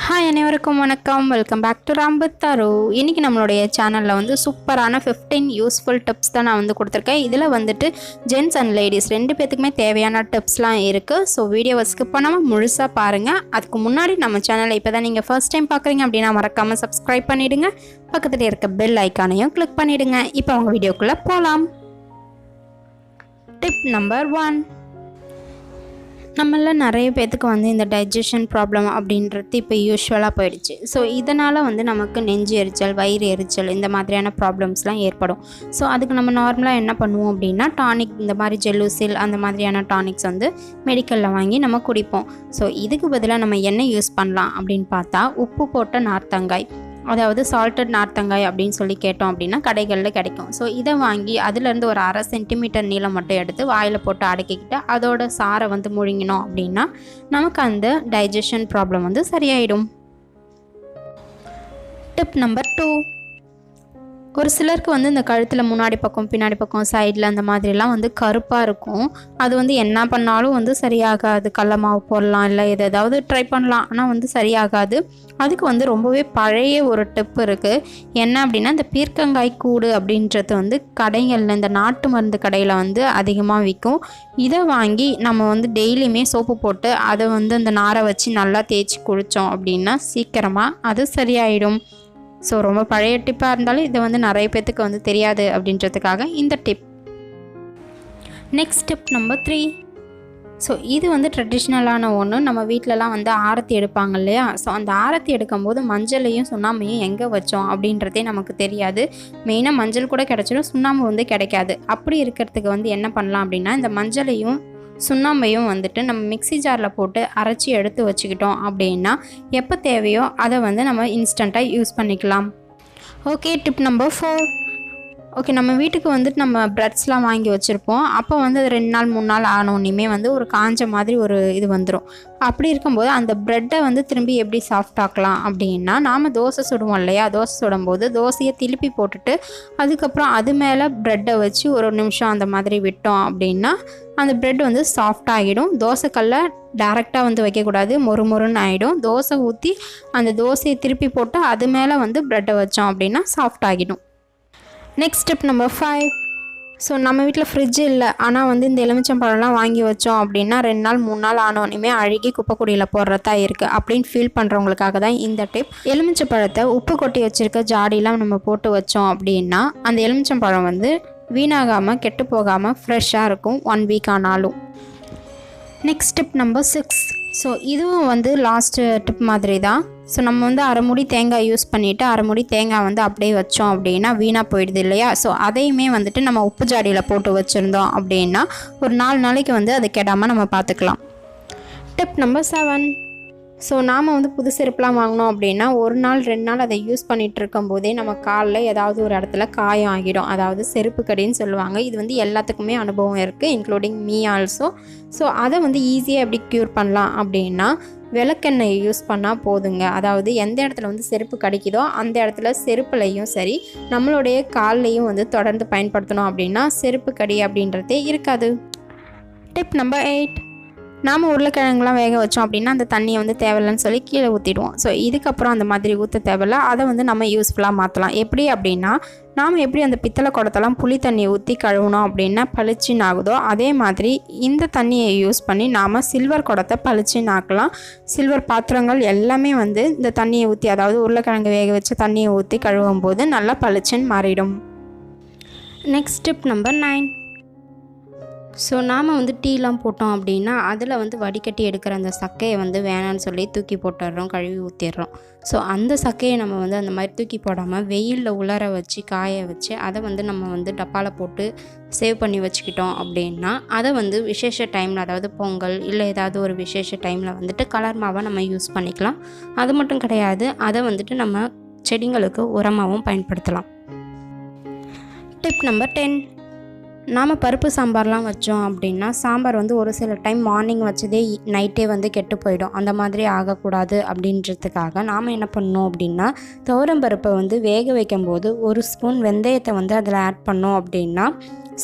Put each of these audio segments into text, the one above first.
Hi அனைவருக்கும் வணக்கம். Welcome back to ராம்பத்தாரு. இன்றைக்கி நம்மளுடைய சேனலில் வந்து சூப்பரான 15 யூஸ்ஃபுல் டிப்ஸ் தான் நான் வந்து கொடுத்துருக்கேன். இதில் வந்துட்டு ஜென்ட்ஸ் அண்ட் லேடிஸ் ரெண்டு பேத்துக்குமே தேவையான டிப்ஸ்லாம் இருக்குது. ஸோ வீடியோவை ஸ்கிப் பண்ணாமல் முழுசாக பாருங்கள். அதுக்கு முன்னாடி நம்ம சேனலை இப்போ தான் நீங்கள் ஃபர்ஸ்ட் டைம் பார்க்குறீங்க அப்படின்னா மறக்காமல் சப்ஸ்கிரைப் பண்ணிவிடுங்க. பக்கத்தில் இருக்க பெல் ஐக்கானையும் கிளிக் பண்ணிவிடுங்க. இப்போ அவங்க வீடியோக்குள்ளே போகலாம். Tip number 1. நம்மள நிறைய பேத்துக்கு வந்து இந்த டைஜஷன் ப்ராப்ளம் அப்படின்றது இப்போ யூஸ்வலாக போயிடுச்சு. ஸோ இதனால் வந்து நமக்கு நெஞ்சு எரிச்சல், வயிறு எரிச்சல் இந்த மாதிரியான ப்ராப்ளம்ஸ்லாம் ஏற்படும். ஸோ அதுக்கு நம்ம நார்மலாக என்ன பண்ணுவோம் அப்படின்னா டானிக், இந்த மாதிரி ஜெல்லூசில் அந்த மாதிரியான டானிக்ஸ் வந்து மெடிக்கலில் வாங்கி நம்ம குடிப்போம். ஸோ இதுக்கு பதிலாக நம்ம என்ன யூஸ் பண்ணலாம் அப்படின்னு பார்த்தா உப்பு போட்ட நார்த்தங்காய், அதாவது சால்டட் நார்த்தங்காய் அப்படின்னு சொல்லி கேட்டோம் அப்படின்னா கடைகளில் கிடைக்கும். ஸோ இதை வாங்கி அதிலேருந்து ஒரு 1/2 சென்டிமீட்டர் நீளம் மட்டும் எடுத்து வாயில் போட்டு அடக்கிக்கிட்டு அதோட சாரை வந்து முழுங்கினோம் அப்படின்னா நமக்கு அந்த டைஜஷன் ப்ராப்ளம் வந்து சரியாயிடும். Tip number 2. ஒரு சிலருக்கு வந்து இந்த கழுத்தில் முன்னாடி பக்கம், பின்னாடி பக்கம், சைடில் அந்த மாதிரிலாம் வந்து கருப்பாக இருக்கும். அது வந்து என்ன பண்ணாலும் வந்து சரியாகாது. கடல மாவு போடலாம், இல்லை எதாவது ட்ரை பண்ணலாம், ஆனால் வந்து சரியாகாது. அதுக்கு வந்து ரொம்பவே பழைய ஒரு டிப் இருக்குது. என்ன அப்படின்னா இந்த பீர்க்கங்காய் கூடு அப்படின்றது வந்து கடைகளில், இந்த நாட்டு மருந்து கடையில் வந்து அதிகமாக விற்கும். இதை வாங்கி நம்ம வந்து டெய்லியுமே சோப்பு போட்டு அதை வந்து அந்த நாரை வச்சு நல்லா தேய்ச்சி குளித்தோம் அப்படின்னா சீக்கிரமாக அது சரியாயிடும். ஸோ ரொம்ப பழைய டிப்பாக இருந்தாலும் இது வந்து நிறைய பேத்துக்கு வந்து தெரியாது அப்படின்றதுக்காக இந்த tip. Next tip number 3. So இது வந்து ட்ரெடிஷ்னலான ஒன்று. நம்ம வீட்டிலலாம் வந்து ஆரத்தி எடுப்பாங்க இல்லையா? ஸோ அந்த ஆரத்தி எடுக்கும்போது மஞ்சளையும் சுண்ணாம்பையும் எங்கே வச்சோம் அப்படின்றதே நமக்கு தெரியாது. மெயினாக மஞ்சள் கூட கிடச்சிடும், சுண்ணாம்பு வந்து கிடைக்காது. அப்படி இருக்கிறதுக்கு வந்து என்ன பண்ணலாம் அப்படின்னா இந்த மஞ்சளையும் சுண்ணாம்பையும் வந்துட்டு நம்ம மிக்ஸி ஜாரில் போட்டு அரைச்சி எடுத்து வச்சுக்கிட்டோம் அப்படின்னா எப்போ தேவையோ அதை வந்து நம்ம இன்ஸ்டண்ட்டாக யூஸ் பண்ணிக்கலாம். Okay, tip number 4. ஓகே, நம்ம வீட்டுக்கு வந்துட்டு நம்ம ப்ரெட்ஸ்லாம் வாங்கி வச்சுருப்போம். அப்போ வந்து அது 2 நாள் 3 நாள் ஆனோன்னுமே வந்து ஒரு காஞ்ச மாதிரி ஒரு இது வந்துடும். அப்படி இருக்கும்போது அந்த ப்ரெட்டை வந்து திரும்பி எப்படி சாஃப்ட் ஆக்கலாம் அப்படின்னா, நாம் தோசை சுடுவோம் இல்லையா? தோசை சுடும்போது தோசையை திருப்பி போட்டுட்டு அதுக்கப்புறம் அது மேலே ப்ரெட்டை வச்சு ஒரு நிமிஷம் அந்த மாதிரி விட்டோம் அப்படின்னா அந்த ப்ரெட் வந்து சாஃப்ட் ஆகிடும். தோசைக்கல்ல டேரெக்டாக வந்து வைக்கக்கூடாது, மொறுன்னு ஆகிடும். தோசை ஊற்றி அந்த தோசையை திருப்பி போட்டு அது மேலே வந்து ப்ரெட்டை வச்சோம் அப்படின்னா சாஃப்ட் ஆகிடும். Next step number 5. ஸோ நம்ம வீட்டில் ஃப்ரிட்ஜ் இல்லை, ஆனால் வந்து இந்த எலுமிச்சம்பழம்லாம் வாங்கி வச்சோம் அப்படின்னா 2 நாள் 3 நாள் ஆனோன்னுமே அழுகி குப்பைக்குடியில் போடுறதா இருக்குது அப்படின்னு ஃபீல் பண்ணுறவங்களுக்காக தான் இந்த டிப். எலுமிச்சம்பழத்தை உப்பு கொட்டி வச்சுருக்க ஜாடியெலாம் நம்ம போட்டு வச்சோம் அப்படின்னா அந்த எலுமிச்சம்பழம் வந்து வீணாகாமல் கெட்டு போகாமல் ஃப்ரெஷ்ஷாக இருக்கும் 1 வீக் ஆனாலும். Next tip number 6. ஸோ இதுவும் வந்து லாஸ்ட்டு டிப் மாதிரி தான். ஸோ நம்ம வந்து அரை மூடி தேங்காய் யூஸ் பண்ணிவிட்டு அரை மூடி தேங்காய் வந்து அப்படியே வச்சோம் அப்படின்னா வீணாக போயிடுது இல்லையா? ஸோ அதையுமே வந்துட்டு நம்ம உப்பு ஜாடியில் போட்டு வச்சுருந்தோம் அப்படின்னா ஒரு 4 நாளைக்கு வந்து அதை கெடாமல் நம்ம பார்த்துக்கலாம். Tip number 7. ஸோ நாம் வந்து புது செருப்புலாம் வாங்கினோம் அப்படின்னா 1 நாள் 2 நாள் அதை யூஸ் பண்ணிகிட்டு இருக்கும்போதே நம்ம காலில் ஏதாவது ஒரு இடத்துல காயம் ஆகிடும், அதாவது செருப்பு கடின்னு சொல்லுவாங்க. இது வந்து எல்லாத்துக்குமே அனுபவம் இருக்குது, இன்க்ளூடிங் மீ ஆல்சோ. ஸோ அதை வந்து ஈஸியாக எப்படி க்யூர் பண்ணலாம் அப்படின்னா விளக்கெண்ணெய் யூஸ் பண்ணால் போதுங்க. அதாவது எந்த இடத்துல வந்து செருப்பு கடிக்குதோ அந்த இடத்துல செருப்புலையும் சரி நம்மளுடைய கால்லையும் வந்து தொடர்ந்து பயன்படுத்தணும் அப்படின்னா செருப்பு கடி அப்படின்றதே இருக்காது. Tip number 8. நாம் உருளைக்கிழங்குலாம் வேக வச்சோம் அப்படின்னா அந்த தண்ணியை வந்து தேவையில்லைன்னு சொல்லி கீழே ஊற்றிடுவோம். ஸோ இதுக்கப்புறம் அந்த மாதிரி ஊற்ற தேவையில்ல, அதை வந்து நம்ம யூஸ்ஃபுல்லாக மாற்றலாம். எப்படி அப்படின்னா நாம் எப்படி அந்த பித்தளை குடத்தெல்லாம் புளி தண்ணியை ஊற்றி கழுவினோம் அப்படின்னா பளிச்சின்னு ஆகுதோ அதே மாதிரி இந்த தண்ணியை யூஸ் பண்ணி நாம் சில்வர் குடத்தை பளிச்சின்னு ஆக்கலாம். சில்வர் பாத்திரங்கள் எல்லாமே வந்து இந்த தண்ணியை ஊற்றி, அதாவது உருளைக்கிழங்கு வேக வச்ச தண்ணியை ஊற்றி கழுவும் போது நல்லா பளிச்சின்னு மாறிடும். Next tip number 9. ஸோ நாம் வந்து டீலாம் போட்டோம் அப்படின்னா அதில் வந்து வடிகட்டி எடுக்கிற அந்த சக்கையை வந்து வேணான்னு சொல்லி தூக்கி போட்டுடுறோம், கழுவி ஊற்றிடுறோம். ஸோ அந்த சக்கையை நம்ம வந்து அந்த மாதிரி தூக்கி போடாமல் வெயிலில் உலர வச்சு காய வச்சு அதை வந்து நம்ம வந்து டப்பாவில் போட்டு சேவ் பண்ணி வச்சுக்கிட்டோம் அப்படின்னா அதை வந்து விசேஷ டைமில், அதாவது பொங்கல் இல்லை ஏதாவது ஒரு விசேஷ டைமில் வந்துட்டு கலர் மாவை நம்ம யூஸ் பண்ணிக்கலாம். அது மட்டும் கிடையாது, அதை வந்துட்டு நம்ம செடிங்களுக்கு உரமாகவும் பயன்படுத்தலாம். Tip number 10. நாம் பருப்பு சாம்பார்லாம் வச்சோம் அப்படின்னா சாம்பார் வந்து ஒரு சில டைம் மார்னிங் வச்சதே நைட்டே வந்து கெட்டு போயிடும். அந்த மாதிரி ஆகக்கூடாது அப்படின்றதுக்காக நாம் என்ன பண்ணோம் அப்படின்னா துவரம்பருப்பை வந்து வேக வைக்கும்போது 1 ஸ்பூன் வெந்தயத்தை வந்து அதில் ஆட் பண்ணோம் அப்படின்னா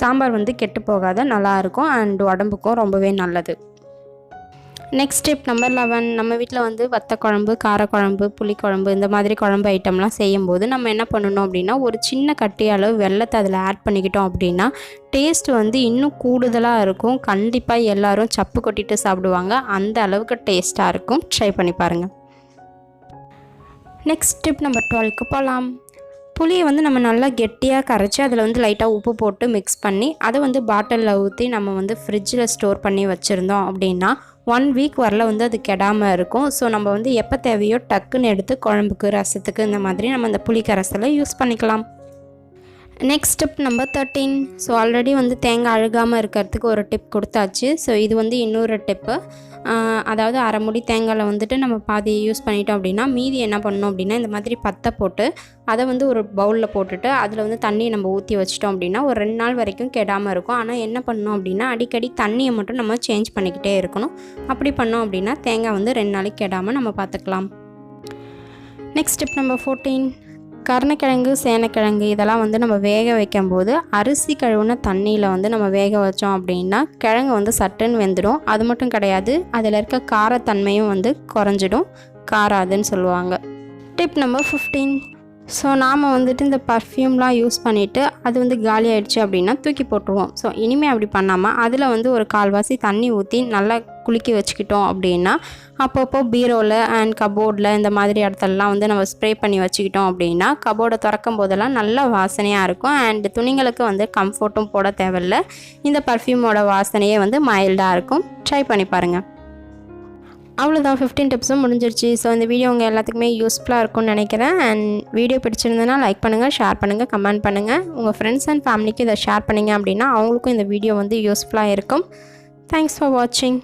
சாம்பார் வந்து கெட்டு போகாத நல்லாயிருக்கும் அண்ட் உடம்புக்கும் ரொம்பவே நல்லது. Next tip number 11. நம்ம வீட்டில் வந்து வத்த குழம்பு, காரக்குழம்பு, புளிக்குழம்பு இந்த மாதிரி குழம்பு ஐட்டம்லாம் செய்யும்போது நம்ம என்ன பண்ணணும் அப்படின்னா, ஒரு சின்ன கட்டி அளவு வெல்லத்தை அதில் ஆட் பண்ணிக்கிட்டோம் அப்படின்னா டேஸ்ட் வந்து இன்னும் கூடுதலாக இருக்கும். கண்டிப்பாக எல்லோரும் சப்பு கொட்டிட்டு சாப்பிடுவாங்க. அந்த அளவுக்கு டேஸ்ட்டாக இருக்கும். ட்ரை பண்ணி பாருங்கள். நெக்ஸ்ட் டிப் நம்பர் 12க்கு போகலாம். புளியை வந்து நம்ம நல்லா கெட்டியாக கரைச்சி அதில் வந்து லைட்டாக உப்பு போட்டு மிக்ஸ் பண்ணி அதை வந்து பாட்டிலில் ஊற்றி நம்ம வந்து ஃப்ரிட்ஜில் ஸ்டோர் பண்ணி வச்சுருந்தோம் அப்படின்னா 1 வீக் வரல வந்து அது கெடாமல் இருக்கும். ஸோ நம்ம வந்து எப்போ தேவையோ டக்குன்னு எடுத்து குழம்புக்கு, ரசத்துக்கு இந்த மாதிரி நம்ம அந்த புளி கரைசலை யூஸ் பண்ணிக்கலாம். Next tip number 13. So already வந்து தேங்காய் அழுகாமல் இருக்கிறதுக்கு ஒரு டிப் கொடுத்தாச்சு. ஸோ இது வந்து இன்னொரு டிப்பு. அதாவது அரை முடி தேங்காயில் வந்துட்டு நம்ம பாதி யூஸ் பண்ணிட்டோம் அப்படின்னா மீதி என்ன பண்ணணும் அப்படின்னா இந்த மாதிரி பத்தை போட்டு அதை வந்து ஒரு பவுலில் போட்டுட்டு அதில் வந்து தண்ணியை நம்ம ஊற்றி வச்சிட்டோம் அப்படின்னா ஒரு 2 நாள் வரைக்கும் கெடாமல் இருக்கும். ஆனால் என்ன பண்ணணும் அப்படின்னா அடிக்கடி தண்ணியை மட்டும் நம்ம சேஞ்ச் பண்ணிக்கிட்டே இருக்கணும். அப்படி பண்ணோம் அப்படின்னா தேங்காய் வந்து 2 நாளைக்கு கெடாமல் நம்ம பார்த்துக்கலாம். Next tip number 14. கருணக்கிழங்கு, சேனக்கிழங்கு இதெல்லாம் வந்து நம்ம வேக வைக்கும்போது அரிசி கழுவுன தண்ணியில் வந்து நம்ம வேக வச்சோம் அப்படின்னா கிழங்கு வந்து சட்டுன்னு வெந்துடும். அது மட்டும் கிடையாது, அதில் இருக்க காரத்தன்மையும் வந்து குறைஞ்சிடும், காராதுன்னு சொல்லுவாங்க. Tip number 15. ஸோ நாம் வந்துட்டு இந்த பர்ஃப்யூம்லாம் யூஸ் பண்ணிவிட்டு அது வந்து காலி ஆகிடுச்சு அப்படின்னா தூக்கி போட்டுருவோம். ஸோ இனிமேல் அப்படி பண்ணாமல் அதில் வந்து ஒரு 1/4 தண்ணி ஊற்றி நல்லா குலுக்கி வச்சுக்கிட்டோம் அப்படின்னா அப்பப்போ பீரோவில் அண்ட் கபோர்டில் இந்த மாதிரி இடத்துலலாம் வந்து நம்ம ஸ்ப்ரே பண்ணி வச்சுக்கிட்டோம் அப்படின்னா கபோர்டை திறக்கும் போதெல்லாம் நல்ல வாசனையாக இருக்கும். அண்ட் துணிங்களுக்கு வந்து கம்ஃபர்ட்டும் போட தேவையில்லை. இந்த பர்ஃப்யூமோட வாசனையே வந்து மைல்டாக இருக்கும். ட்ரை பண்ணி பாருங்கள். அவ்வளோதான், 15 டிப்ஸும் முடிஞ்சிருச்சு. ஸோ இந்த வீடியோ உங்கள் எல்லாத்துக்குமே யூஸ்ஃபுல்லாக இருக்கும்னு நினைக்கிறேன். அண்ட் வீடியோ பிடிச்சிருந்ததுன்னா லைக் பண்ணுங்கள், ஷேர் பண்ணுங்கள், கமெண்ட் பண்ணுங்கள். உங்கள் ஃப்ரெண்ட்ஸ் அண்ட் ஃபேமிலிக்கு இதை ஷேர் பண்ணிங்க அப்படின்னா அவங்களுக்கும் இந்த வீடியோ வந்து யூஸ்ஃபுல்லாக இருக்கும். தேங்க்ஸ் ஃபார் வாட்சிங்.